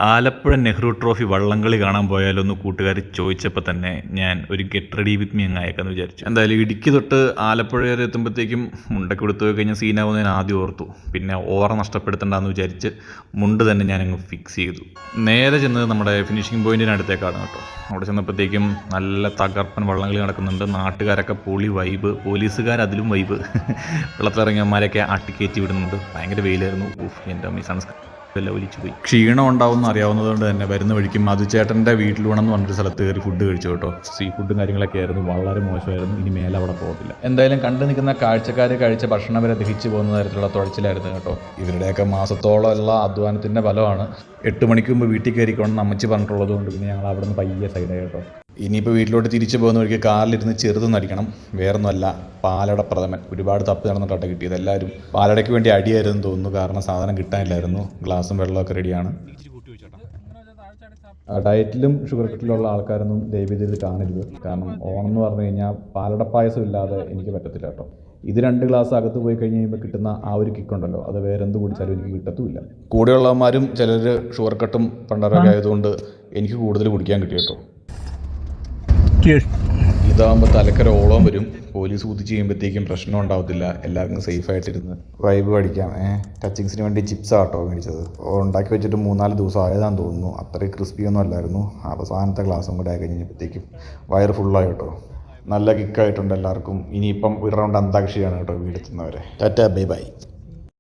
Alappuzha Nehru trophy വള്ളംകളി കാണാൻ പോയാലൊന്ന് കൂട്ടുകാർ ചോദിച്ചപ്പോൾ തന്നെ ഞാൻ ഒരു ഗെറ്റ് റെഡി വിത്ത് മീ അങ്ങ് അയക്കാമെന്ന് വിചാരിച്ചു. എന്തായാലും ഇടുക്കി തൊട്ട് ആലപ്പുഴ വരെ എത്തുമ്പോഴത്തേക്കും മുണ്ടൊക്കെ കൊടുത്തു പോയി കഴിഞ്ഞാൽ സീനാവുന്ന ഞാൻ ആദ്യം ഓർത്തു. പിന്നെ ഓറ നഷ്ടപ്പെടുത്തണ്ടെന്ന് വിചാരിച്ച് മുണ്ട് തന്നെ ഞാനങ്ങ് ഫിക്സ് ചെയ്തു. നേരെ ചെന്നത് നമ്മുടെ ഫിനിഷിംഗ് പോയിൻറ്റിനടുത്തേക്കാണ് കേട്ടോ. അവിടെ ചെന്നപ്പോഴത്തേക്കും നല്ല തകർപ്പൻ വള്ളംകളി നടക്കുന്നുണ്ട്. നാട്ടുകാരൊക്കെ പൊളി വൈബ്, പോലീസുകാർ അതിലും വൈബ്. വെള്ളത്തിലിറങ്ങിയവന്മാരെയൊക്കെ അട്ടിക്കയറ്റി വിടുന്നുണ്ട്. ഭയങ്കര വെയിലായിരുന്നു. എൻ്റെ അമ്മ സൺസ്ക്രീൻ എല്ലാം ഒലിച്ചു പോയി. ക്ഷീണം ഉണ്ടാവുമെന്ന് അറിയാവുന്നതുകൊണ്ട് തന്നെ വരുന്ന വഴിക്കും മധുചേട്ടൻ്റെ വീട്ടിലൂണെന്ന് പറഞ്ഞൊരു സ്ഥലത്ത് കയറി ഫുഡ് കഴിച്ചു കേട്ടോ. സീ ഫുഡും കാര്യങ്ങളൊക്കെ ആയിരുന്നു, വളരെ മോശമായിരുന്നു. ഇനി മേലെ അവിടെ പോകത്തില്ല. എന്തായാലും കണ്ടു നിൽക്കുന്ന കാഴ്ചക്കാർ കഴിച്ച ഭക്ഷണം വരെ ദഹിച്ചു പോകുന്ന തരത്തിലുള്ള തുഴച്ചിലായിരുന്നു കേട്ടോ. ഇവരുടെയൊക്കെ മാസത്തോളം ഉള്ള അധ്വാനത്തിൻ്റെ ഫലമാണ്. 8 മണിക്ക് മുമ്പ് വീട്ടിൽ കയറിക്കോണമെന്ന് അമ്മച്ചി പറഞ്ഞിട്ടുള്ളത് കൊണ്ട് പിന്നെ ഞങ്ങൾ അവിടെ നിന്ന് പയ്യെ സൈഡായി കേട്ടോ. ഇനിയിപ്പോൾ വീട്ടിലോട്ട് തിരിച്ചു പോകുന്ന വഴിക്ക് കാറിലിരുന്ന് ചെറുതെന്നടിക്കണം. വേറൊന്നുമല്ല, പാലട പ്രഥമൻ. ഒരുപാട് തപ്പി നടന്നിട്ടാണ് കിട്ടിയത്. എല്ലാവരും പാലടയ്ക്ക് വേണ്ടി അടിയായിരുന്നു തോന്നുന്നു, കാരണം സാധനം കിട്ടാനില്ലായിരുന്നു. ഗ്ലാസും വെള്ളമൊക്കെ റെഡിയാണ്. ഡയറ്റിലും ഷുഗർ കട്ടിലുള്ള ആൾക്കാരൊന്നും ദയവ് ചെയ്ത് കാണരുത്. കാരണം ഓണം എന്ന് പറഞ്ഞു കഴിഞ്ഞാൽ പാലട പായസം ഇല്ലാതെ എനിക്ക് പറ്റത്തില്ല കേട്ടോ. ഇത് 2 ഗ്ലാസ് അകത്ത് പോയി കഴിഞ്ഞ് കഴിയുമ്പോൾ കിട്ടുന്ന ആ ഒരു കിക്കുണ്ടല്ലോ, അത് വേറെ എന്ത് കുടിച്ചാലും എനിക്ക് കിട്ടത്തുമില്ല. കൂടെയുള്ളവന്മാരും ചിലർ ഷുഗർ കട്ടും പണ്ടറൊക്കെ ആയതുകൊണ്ട് എനിക്ക് കൂടുതൽ കുടിക്കാൻ കിട്ടി കേട്ടോ. ഇതാകുമ്പോൾ തലക്കര ഓളം വരും. പോലീസ് കുതിച്ച് ചെയ്യുമ്പോഴത്തേക്കും പ്രശ്നം ഉണ്ടാവത്തില്ല. എല്ലാവർക്കും സേഫായിട്ടിരുന്ന് വൈബ് പഠിക്കാം. ടച്ചിങ്സിന് വേണ്ടി ചിപ്സാണ് കേട്ടോ മേടിച്ചത്. ഉണ്ടാക്കി വെച്ചിട്ട് 3-4 ദിവസം ആയതാന്ന് തോന്നുന്നു. അത്രയും ക്രിസ്പിയൊന്നും അല്ലായിരുന്നു. അവസാനത്തെ ഗ്ലാസും കൂടെ ആയി കഴിഞ്ഞപ്പോഴത്തേക്കും വയറ് ഫുള്ളായി കേട്ടോ. നല്ല കിക്കായിട്ടുണ്ട് എല്ലാവർക്കും. ഇനിയിപ്പം ഒരു റൗണ്ട് അന്താക്ഷരിയാണ് കേട്ടോ വീടെത്തുന്നവരെ. Tata bye bye.